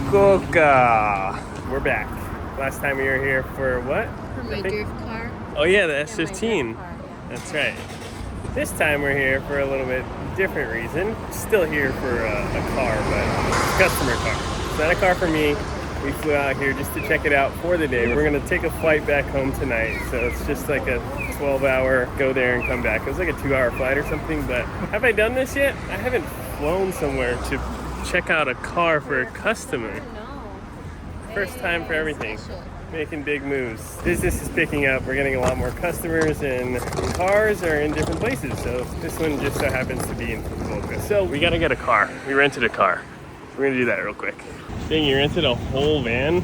Fukuoka. We're back. Last time we were here for what? For my drift car. Oh yeah, the Yeah, S15. car, yeah. That's right. This time we're here for a little bit different reason. Still here for a car, but customer car. It's not a car for me. We flew out here just to check it out for the day. We're gonna take a flight back home tonight, so it's just like a 12-hour go there and come back. It was like a 2-hour flight or something, but have I done this yet? I haven't flown somewhere to check out a car for a customer. No. First time for everything. Special. Making big moves. Business is picking up. We're getting a lot more customers, and cars are in different places. So this one just so happens to be in Fukuoka. So we gotta get a car. We rented a car. We're gonna do that real quick. Dang, you rented a whole van?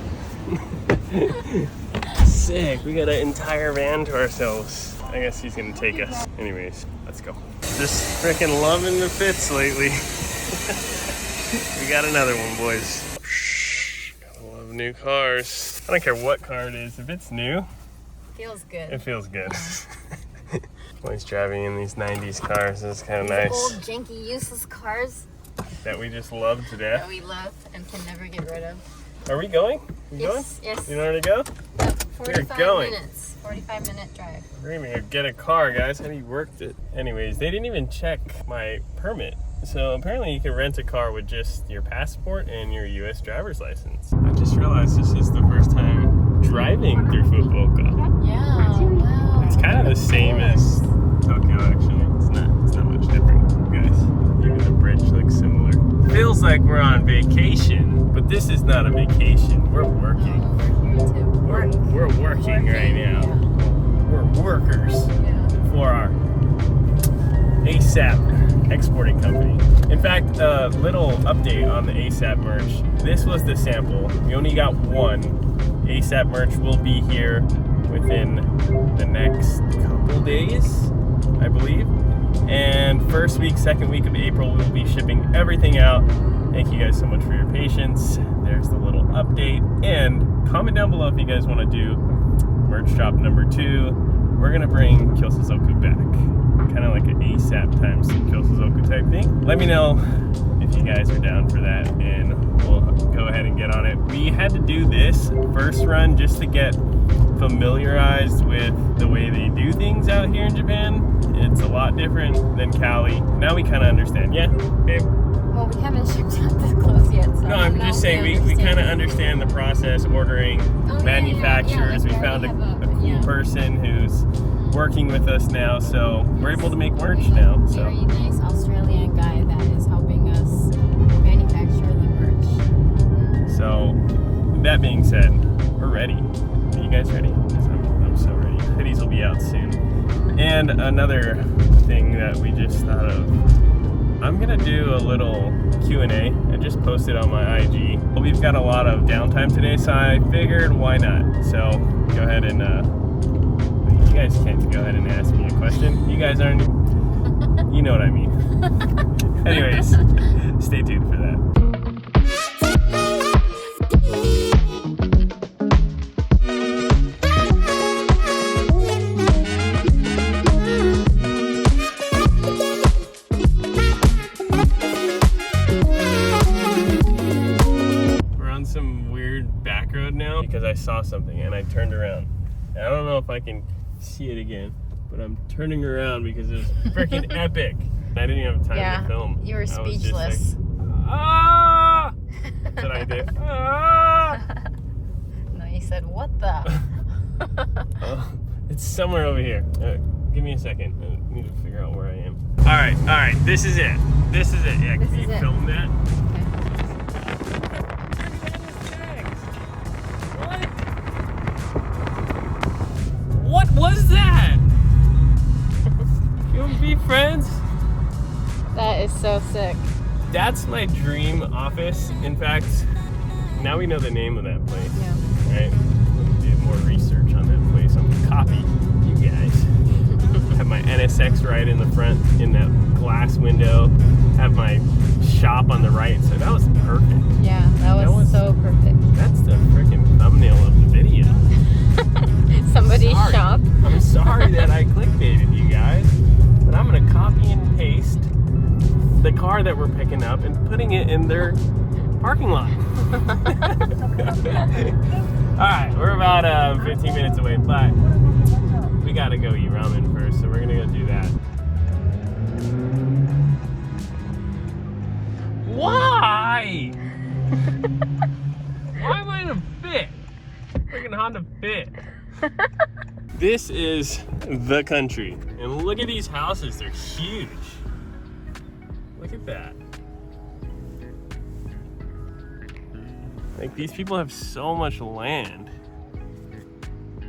Sick. We got an entire van to ourselves. I guess he's gonna take us. Anyways, let's go. Just freaking loving the fits lately. We got another one, boys. I love new cars. I don't care what car it is. If it's new, Feels good. it feels good. Always driving in these 90s cars is kind of nice. Old, janky, useless cars That we just love to death. that we love and can never get rid of. Are we going? You Yes, going? yes. You know where to go? 45 going. minutes. 45-minute drive. We're gonna get a car, guys. How do you work it? Anyways, they didn't even check my permit. So apparently you can rent a car with just your passport and your US driver's license. I just realized this is the first time driving through Fukuoka. Yeah, wow. It's kind of the same as Tokyo, actually. It's not much different, guys. Even the bridge looks similar. Feels like we're on vacation, but this is not a vacation. We're working. We're working right now. We're workers for our ASAP exporting company. In fact, a little update on the ASAP merch. This was the sample. We only got one. ASAP merch will be here within the next couple days, I believe. And first week, second week of April, we'll be shipping everything out. Thank you guys so much for your patience. There's the little update. And comment down below if you guys want to do merch drop number 2. We're gonna bring Kyosuzoku back. Kind of like an ASAP times Kyosuzoku type thing. Let me know if you guys are down for that, and we'll go ahead and get on it. We had to do this first run just to get familiarized with the way they do things out here in Japan. It's a lot different than Cali. Now we kind of understand. Yeah, babe? Well, we haven't shipped out the clothes yet. So No, I'm just saying we kind of understand the process, ordering manufacturers. Yeah, we found a cool yeah. person who's working with us now, so we're able to make merch now. So Very nice Australian guy that is helping us manufacture the merch. So, with that being said, we're ready. Are you guys ready? 'Cause I'm so ready. Hoodies will be out soon. And another thing that we just thought of, I'm gonna do a little Q&A. I just posted on my IG. We've got a lot of downtime today, so I figured why not? So go ahead and, you guys can't go ahead and ask me a question. You guys aren't, you know what I mean. Anyways, stay tuned for that. Now because I saw something and I turned around. And I don't know if I can see it again, but I'm turning around because it was freaking epic. I didn't even have time to film. You were I was speechless. just like, ah! That's what I did. Ah! No, you said, what the? It's somewhere over here. Give me a second. I need to figure out where I am. All right. This is it. Yeah, can you film that? What was that? You want to be friends? That is so sick. That's my dream office. In fact, now we know the name of that place. Yeah. Right? We'll do more research on that place. I'm gonna copy you guys. Have my NSX right in the front in that glass window. Have my shop on the right. So that was perfect. Yeah, that was so perfect. That's the freaking thumbnail of the video. Somebody's shop. I'm sorry that I clickbaited you guys, but I'm gonna copy and paste the car that we're picking up and putting it in their parking lot. Alright, we're about 15 minutes away, but we gotta go eat ramen first, so we're gonna go do that. Why? Why am I in a Fit? Freaking Honda Fit. This is the country. And look at these houses, they're huge. Look at that. Like, these people have so much land.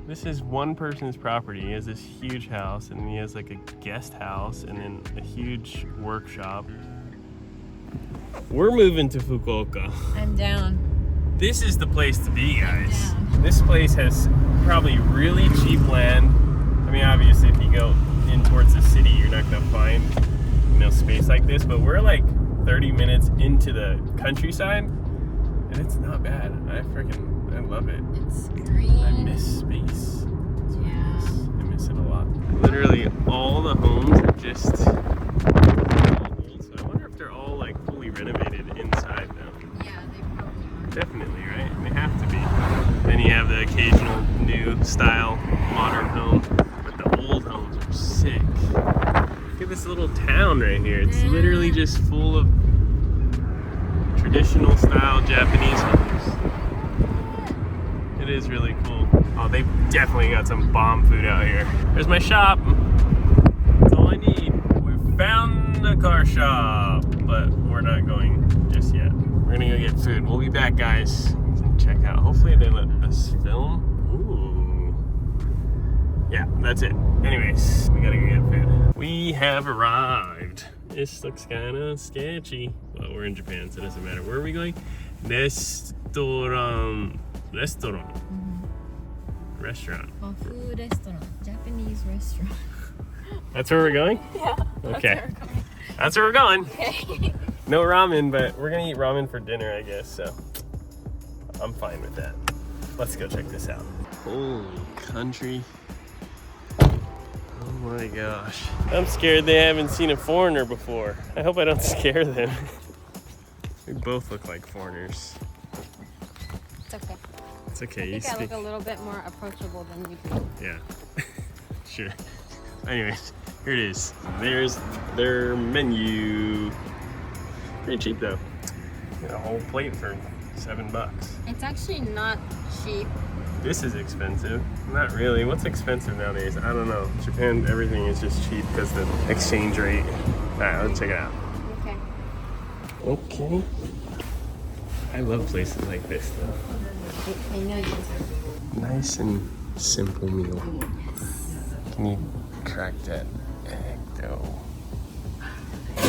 This is one person's property. He has this huge house, and he has like a guest house, and then a huge workshop. We're moving to Fukuoka. I'm down. This is the place to be, guys. This place has probably really cheap land. I mean, obviously, if you go in towards the city, you're not gonna find, you know, space like this. But we're like 30 minutes into the countryside, and it's not bad. I love it. It's green. I miss space. Yeah. I miss it a lot. Literally, all the homes are just old. So I wonder if they're all like fully renovated inside though. Yeah, they probably are. Definitely, right? They have to be. Then you have the occasional new style modern home, but the old homes are sick. Look at this little town right here. It's literally just full of traditional style Japanese homes. It is really cool. Oh, they definitely got some bomb food out here. There's my shop. That's all I need. We found the car shop, but we're not going just yet. We're gonna go get food. We'll be back, guys. We can check out. Hopefully they let us film. Ooh. Yeah, that's it. Anyways, we gotta go get food. We have arrived. This looks kind of sketchy. Well, we're in Japan, so it doesn't matter. Where are we going? Restaurant. Restaurant. Food restaurant. Japanese restaurant. That's where we're going? Yeah. Okay. That's where we're going. Okay. No ramen, but we're gonna eat ramen for dinner, I guess, so I'm fine with that. Let's go check this out. Holy country. Oh my gosh. I'm scared they haven't seen a foreigner before. I hope I don't scare them. We both look like foreigners. It's okay. It's okay. I think I look a little bit more approachable than you do. Yeah. Sure. Anyways, here it is. There's their menu. Pretty cheap though. Get a whole plate for $7. It's actually not cheap. This is expensive. Not really. What's expensive nowadays? I don't know. Japan, everything is just cheap because the exchange rate. Alright, let's check it out. Okay. Okay. I love places like this though. I know you. Nice and simple meal. Can you crack that egg dough? I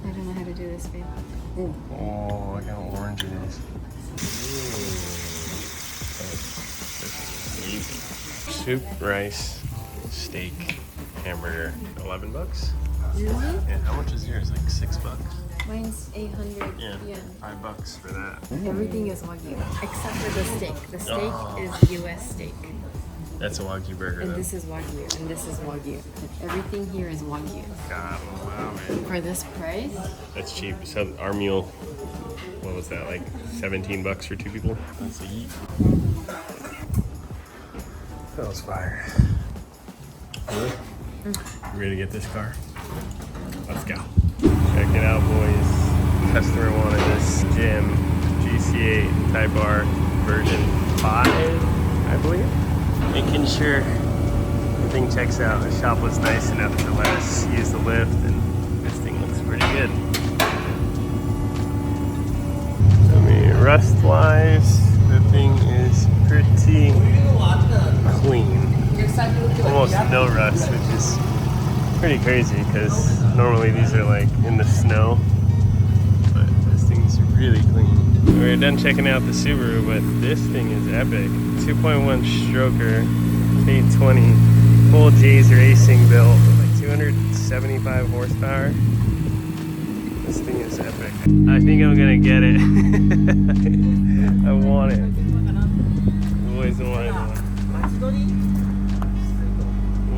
don't know how to do this, babe. Ooh. Oh, look how orange it is. This is easy. Soup, rice, steak, hamburger. $11? Really? Yeah, how much is yours? Like $6? Mine's 800 Yeah, yen. $5 for that. Everything is Wagyu, except for the steak. The steak is US steak. That's a Wagyu burger And though. this is Wagyu, and this is Wagyu. Everything here is Wagyu. God, wow, man. For this price? That's cheap. So our meal, what was that, like $17 for 2 people? Let's eat. That was fire. You ready to get this car? Let's go. Check it out, boys. Customer wanted this Jim GC8 Type R version 5, I believe. Making sure everything checks out. The shop was nice enough to let us use the lift, and this thing looks pretty good. I mean, rust-wise, the thing is pretty clean. Almost no rust, which is pretty crazy because normally these are like in the snow, but this thing's really clean. We're done checking out the Subaru, but this thing is epic. 2.1 stroker, 820, full J's racing built, like 275 horsepower. This thing is epic. I think I'm gonna get it. I want it. I've always wanted one.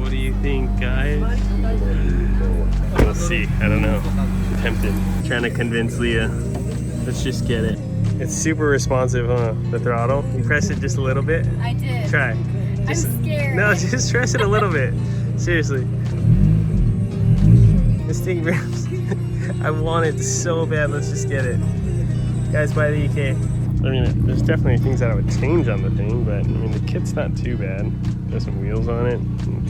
What do you think, guys? We'll see. I don't know. tempted. Trying to convince Leah. Let's just get it. It's super responsive, huh? The throttle. You press it just a little bit. I did. Try. Just, I'm scared. No, just press it a little bit. Seriously. This thing rips. I want it so bad. Let's just get it. Guys, buy the EK. I mean, there's definitely things that I would change on the thing, but I mean, the kit's not too bad. There's some wheels on it.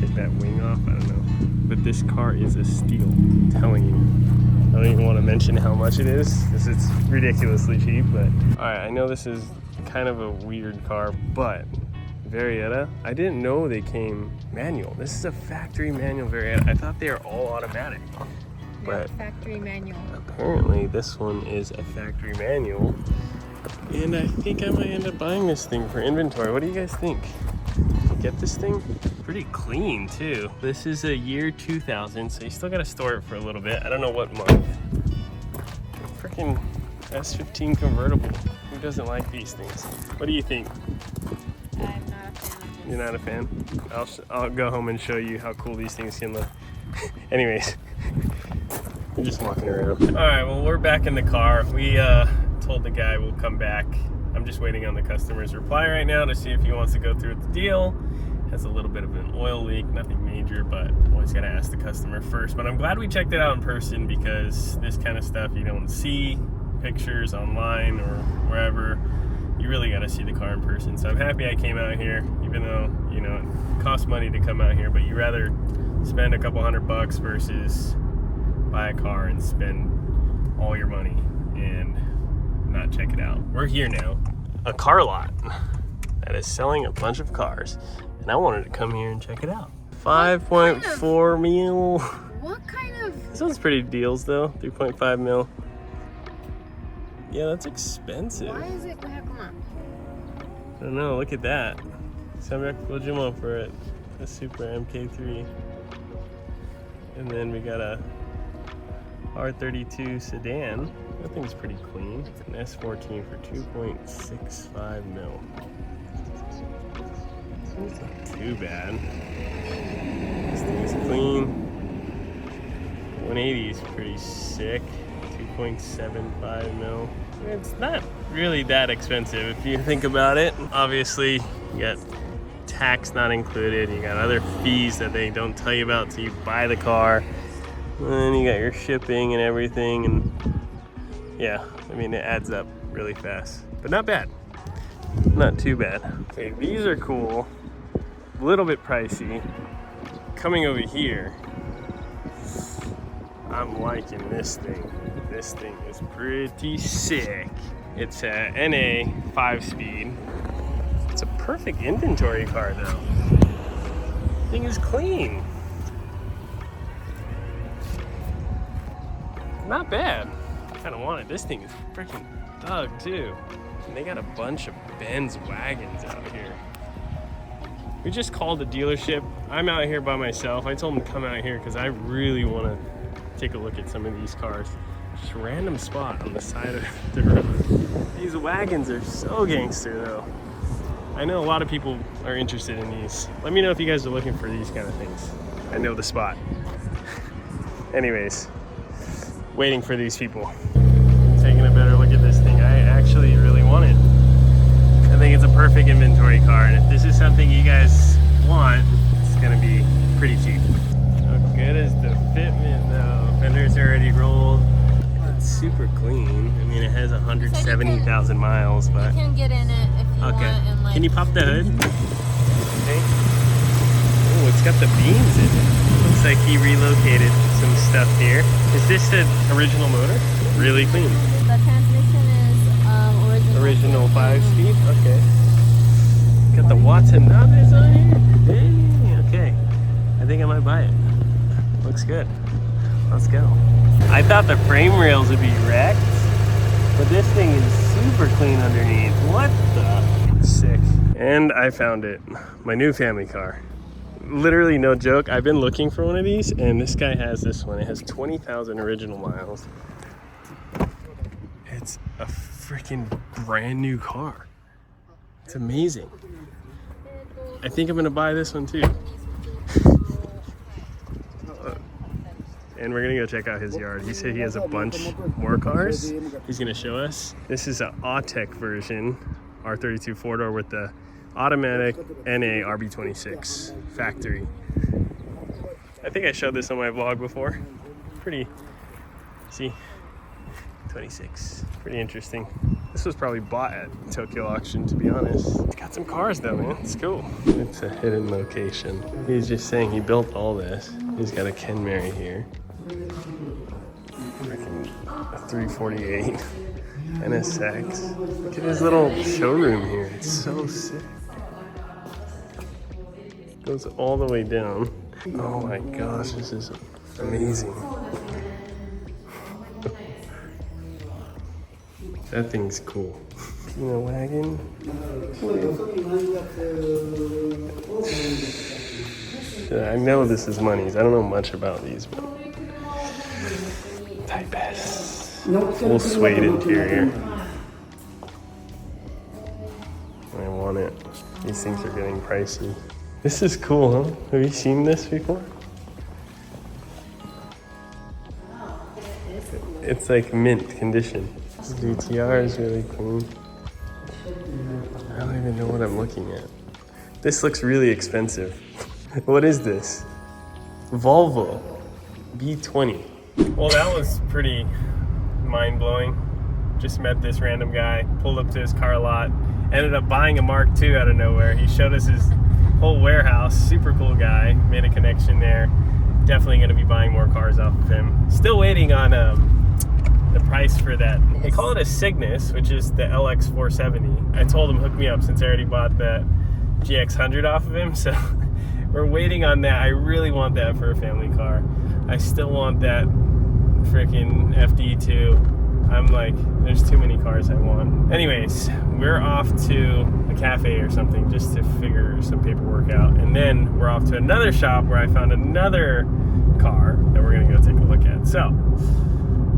Take that wing off. I don't know. But this car is a steal. I'm telling you. I don't even want to mention how much it is because it's ridiculously cheap. But all right, I know this is kind of a weird car, but Varietta, I didn't know they came manual. This is a factory manual Varietta. I thought they were all automatic. But factory manual. Apparently this one is a factory manual. And I think I might end up buying this thing for inventory. What do you guys think? Get this thing? Pretty clean too. This is a year 2000, so you still gotta store it for a little bit. I don't know what month. Freaking S15 convertible. Who doesn't like these things? What do you think? I'm not a fan of this. You're not a fan? I'll go home and show you how cool these things can look. Anyways, we're just walking around. All right, well, we're back in the car. We told the guy we'll come back. I'm just waiting on the customer's reply right now to see if he wants to go through with the deal. Has a little bit of an oil leak, nothing major, but always gotta ask the customer first. But I'm glad we checked it out in person because this kind of stuff you don't see pictures online or wherever. You really gotta see the car in person. So I'm happy I came out here, even though, you know, it costs money to come out here, but you rather spend a couple $100 versus buy a car and spend all your money and not check it out. We're here now. A car lot that is selling a bunch of cars. And I wanted to come here and check it out. 5.4 mil. What kind of? This one's pretty deals though. 3.5 mil. Yeah, that's expensive. Why is it? Come on. I don't know. Look at that. Samuel for it. A Super MK3. And then we got a R32 sedan. That thing's pretty clean. An S14 for 2.65 mil. It's not too bad. This thing is clean. 180 is pretty sick. 2.75 mil. It's not really that expensive if you think about it. Obviously, you got tax not included. You got other fees that they don't tell you about till you buy the car. And then you got your shipping and everything. And yeah, I mean, it adds up really fast. But not bad. Not too bad. Okay, these are cool. A little bit pricey. Coming over here, I'm liking this thing. This thing is pretty sick. It's a NA 5-speed. It's a perfect inventory car though. The thing is clean. Not bad. I kind of want it. This thing is freaking thug too. And they got a bunch of Benz wagons out here. We just called the dealership. I'm out here by myself. I told them to come out here because I really want to take a look at some of these cars. Just a random spot on the side of the road. These wagons are so gangster though. I know a lot of people are interested in these. Let me know if you guys are looking for these kind of things. I know the spot. Anyways, waiting for these people. Taking a better look at this thing. I actually really want it. I think it's a perfect inventory car, and if this is something you guys want, it's gonna be pretty cheap. How good is the fitment though? Fenders already rolled. It's super clean. I mean, it has 170,000 miles, but You can get in it if you want. And like, can you pop the hood? Okay. Oh, it's got the beams in it. Looks like he relocated some stuff here. Is this the original motor? Really clean. The transmission is Original 5-speed? Okay. Got the Watson numbers on here? Hey, okay. I think I might buy it. Looks good. Let's go. I thought the frame rails would be wrecked, but this thing is super clean underneath. What the? Sick. And I found it. My new family car. Literally no joke. I've been looking for one of these, and this guy has this one. It has 20,000 original miles. It's a freaking brand new car. It's amazing. I think I'm gonna buy this one too. and we're gonna go check out his yard. He said he has a bunch more cars he's gonna show us. This is an Autech version, R32 4-door with the automatic NA RB26 factory. I think I showed this on my vlog before. Pretty, see, 26, pretty interesting. This was probably bought at Tokyo auction, to be honest. It's got some cars though, man, it's cool. It's a hidden location. He's just saying he built all this. He's got a Ken Mary here. Freaking a 348 NSX. Look at his little showroom here, it's so sick. Goes all the way down. Oh my gosh, this is amazing. That thing's cool. You know, wagon. I know this is Money's. I don't know much about these, but Type S. Full suede interior. I want it. These things are getting pricey. This is cool, huh? Have you seen this before? It's like mint condition. This GTR is really clean. I don't even know what I'm looking at. This looks really expensive. What is this? Volvo B20. Well, that was pretty mind-blowing. Just met this random guy, pulled up to his car lot, ended up buying a Mark II out of nowhere. He showed us his whole warehouse. Super cool guy. Made a connection there. Definitely going to be buying more cars off of him. Still waiting on the price for that. They call it a Cygnus, which is the LX 470. I told him hook me up since I already bought that GX100 off of him, so we're waiting on that. I really want that for a family car. I still want that freaking FD2. I'm like, there's too many cars I want. Anyways, we're off to a cafe or something just to figure some paperwork out. And then we're off to another shop where I found another car that we're gonna go take a look at. So,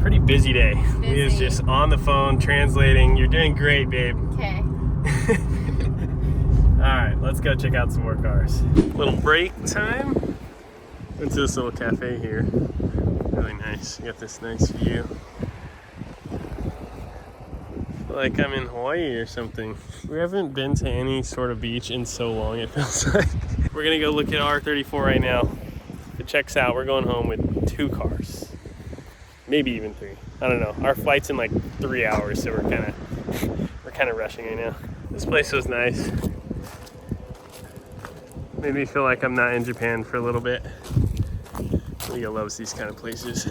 pretty busy day. Leah's just on the phone translating. You're doing great, babe. Okay. Alright, let's go check out some more cars. Little break time. Went to this little cafe here. Really nice. You got this nice view. Like I'm in Hawaii or something. We haven't been to any sort of beach in so long, it feels like. We're gonna go look at R34 right now. If it checks out, we're going home with 2 cars. Maybe even 3. I don't know. Our flight's in like 3 hours, so we're kind of rushing right now. This place was nice. Made me feel like I'm not in Japan for a little bit. Leah loves these kind of places.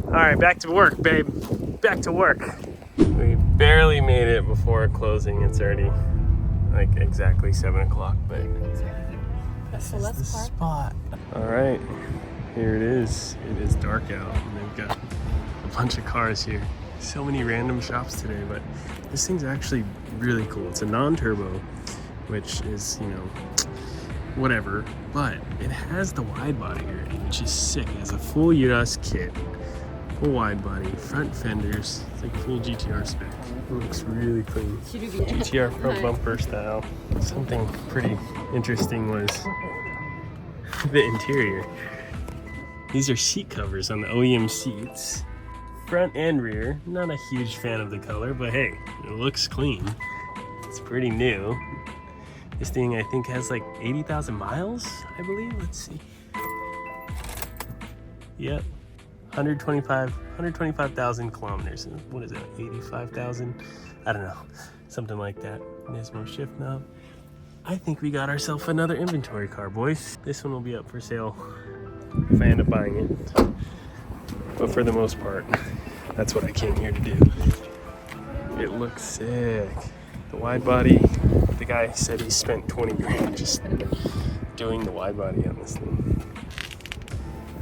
All right, back to work, babe. Back to work. We barely made it before closing. It's already like exactly 7 o'clock, but this is the spot. All right, here it is. It is dark out, and they've got a bunch of cars here. So many random shops today, but this thing's actually really cool. It's a non-turbo, which is, you know, whatever, but it has the wide body already, which is sick. It has a full UDAS kit, full wide body, front fenders. It's like full GTR spec. It looks really clean. GTR front bumper style. Something pretty interesting was the interior. These are seat covers on the OEM seats, front and rear. Not a huge fan of the color, but hey, it looks clean. It's pretty new. This thing, I think, has like 80,000 miles, I believe. Let's see. Yep, 125,000 kilometers. What is that, 85,000? I don't know, something like that. Nismo shift knob. I think we got ourselves another inventory car, boys. This one will be up for sale if I end up buying it. But for the most part, that's what I came here to do. It looks sick. The wide body, the guy said he spent 20 grand just doing the wide body on this thing.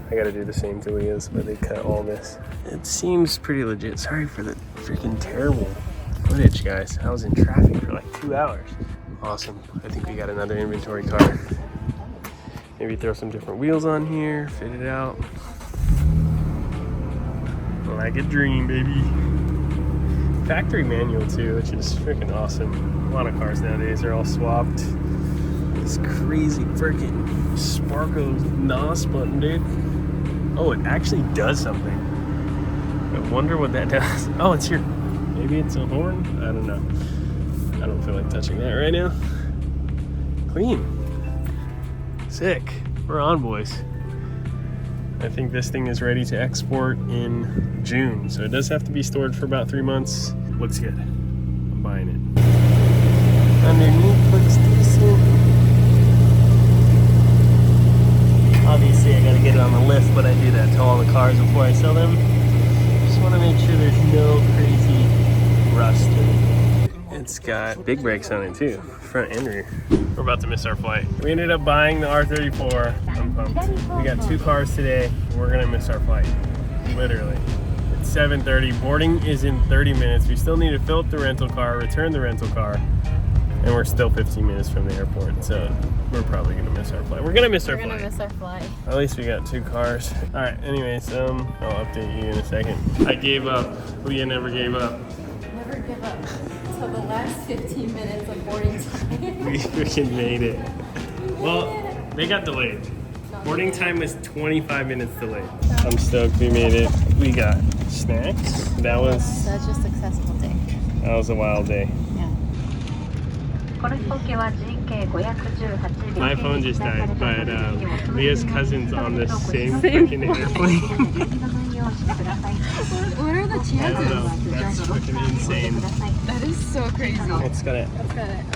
I gotta do the same to Leah's, but they cut all this. It seems pretty legit. Sorry for the freaking terrible footage, guys. I was in traffic for like 2 hours. Awesome. I think we got another inventory car. Maybe throw some different wheels on here, fit it out. Like a dream, baby. Factory manual too, which is freaking awesome. A lot of cars nowadays are all swapped. This crazy freaking Sparko NOS button, dude. Oh, it actually does something. I wonder what that does. Oh, it's here. Maybe it's a horn? I don't know. I don't feel like touching that right now. Clean. Sick. We're on, boys. I think this thing is ready to export in June. So it does have to be stored for about 3 months. Looks good. I'm buying it. Underneath looks decent. Obviously I gotta get it on the lift, but I do that to all the cars before I sell them. Just wanna make sure there's no crazy rust in it. It's got big brakes on it too, front and rear. We're about to miss our flight. We ended up buying the R34. I'm pumped. We got 2 cars today. We're gonna miss our flight, literally. It's 7:30, boarding is in 30 minutes. We still need to fill up the rental car, return the rental car, and we're still 15 minutes from the airport, so we're probably gonna miss our flight. We're gonna miss our flight. We're gonna miss our flight. At least we got 2 cars. All right, anyways, I'll update you in a second. I gave up. Leah never gave up. Never give up. So the last 15 minutes of boarding time. We freaking made it. Well, they got delayed. Boarding time was 25 minutes delayed. I'm stoked we made it. We got snacks. That was such a successful day. That was a wild day. Yeah. My phone just died, but Leah's cousin's on the same freaking airplane. What are the chances? I don't know. That's freaking insane. That is so crazy. Let's get it.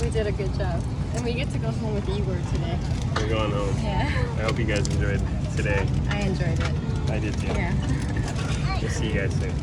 We did a good job. And we get to go home with Igor today. We're going home. Yeah. I hope you guys enjoyed today. I enjoyed it. I did too. Yeah. We'll see you guys soon.